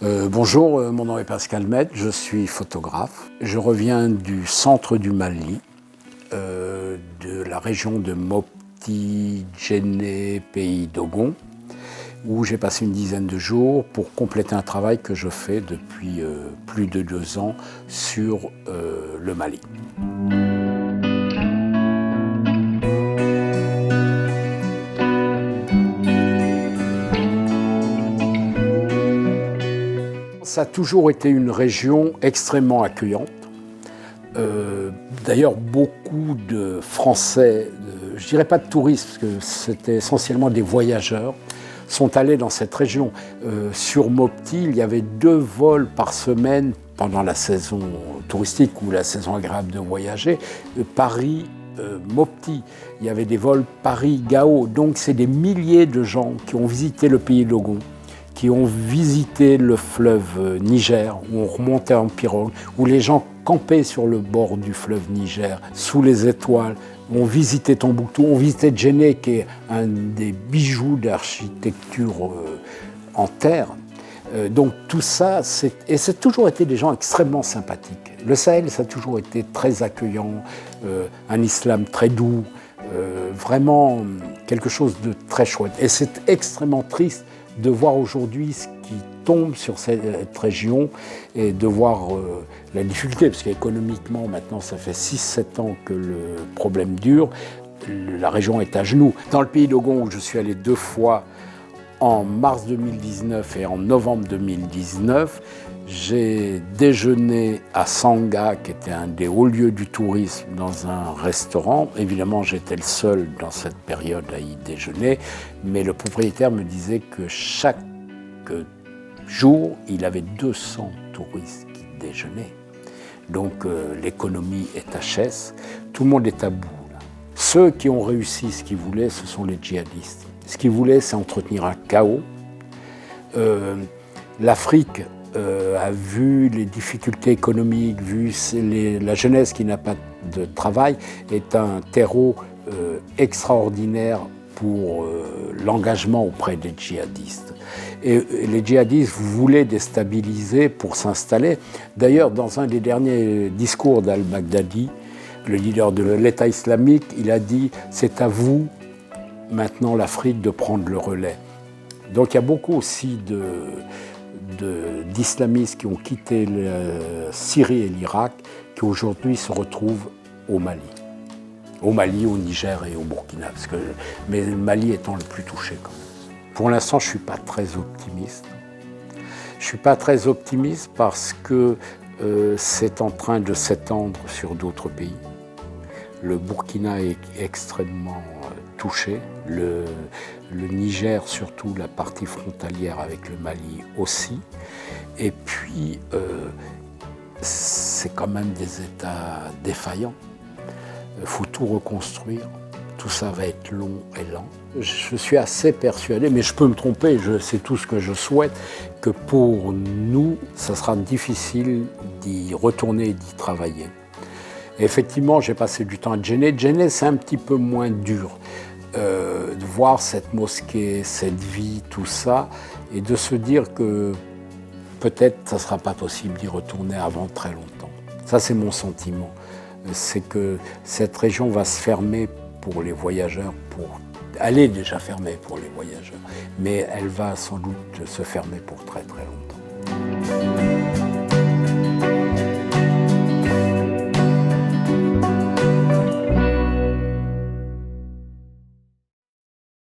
Bonjour, mon nom est Pascal Maître, je suis photographe. Je reviens du centre du Mali, de la région de Mopti, Djenné, pays d'Ogon, où j'ai passé une dizaine de jours pour compléter un travail que je fais depuis plus de 2 ans sur le Mali. Ça a toujours été une région extrêmement accueillante. D'ailleurs, beaucoup de Français, je ne dirais pas de touristes, parce que c'était essentiellement des voyageurs, sont allés dans cette région. Sur Mopti, il y avait 2 vols par semaine pendant la saison touristique ou la saison agréable de voyager. Paris-Mopti, il y avait des vols Paris-Gao. Donc c'est des milliers de gens qui ont visité le pays d'Ogon, qui ont visité le fleuve Niger, où on remontait en pirogue, où les gens campaient sur le bord du fleuve Niger, sous les étoiles, on visitait Tombouctou, on visitait Djenné, qui est un des bijoux d'architecture en terre. Donc tout ça, et ça a toujours été des gens extrêmement sympathiques. Le Sahel, ça a toujours été très accueillant, un islam très doux, vraiment quelque chose de très chouette. Et c'est extrêmement triste de voir aujourd'hui ce qui tombe sur cette région et de voir la difficulté, parce qu'économiquement, maintenant, ça fait 6-7 ans que le problème dure, la région est à genoux. Dans le pays d'Ogon, où je suis allé 2 fois, en mars 2019 et en novembre 2019, j'ai déjeuné à Sanga, qui était un des hauts lieux du tourisme, dans un restaurant. Évidemment, j'étais le seul dans cette période à y déjeuner, mais le propriétaire me disait que chaque jour, il avait 200 touristes qui déjeunaient. Donc l'économie est HS, tout le monde est à bout, là. Ceux qui ont réussi ce qu'ils voulaient, ce sont les djihadistes. Ce qu'ils voulaient, c'est entretenir un chaos. L'Afrique a vu les difficultés économiques, vu la jeunesse qui n'a pas de travail, est un terreau extraordinaire pour l'engagement auprès des djihadistes. Et les djihadistes voulaient déstabiliser pour s'installer. D'ailleurs, dans un des derniers discours d'Al-Baghdadi, le leader de l'État islamique, il a dit « c'est à vous, maintenant, l'Afrique, de prendre le relais ». Donc il y a beaucoup aussi d'islamistes qui ont quitté la Syrie et l'Irak, qui aujourd'hui se retrouvent au Mali. Au Mali, au Niger et au Burkina, mais le Mali étant le plus touché quand même. Pour l'instant, je ne suis pas très optimiste. Je ne suis pas très optimiste parce que c'est en train de s'étendre sur d'autres pays. Le Burkina est extrêmement touché, le Niger surtout, la partie frontalière avec le Mali aussi. Et puis, c'est quand même des États défaillants. Il faut tout reconstruire, tout ça va être long et lent. Je suis assez persuadé, mais je peux me tromper, c'est tout ce que je souhaite, que pour nous, ça sera difficile d'y retourner et d'y travailler. Et effectivement, j'ai passé du temps à Djenné. Djenné, c'est un petit peu moins dur de voir cette mosquée, cette vie, tout ça, et de se dire que peut-être ça ne sera pas possible d'y retourner avant très longtemps. Ça, c'est mon sentiment. C'est que cette région va se fermer pour les voyageurs, elle est déjà fermée pour les voyageurs, mais elle va sans doute se fermer pour très très longtemps.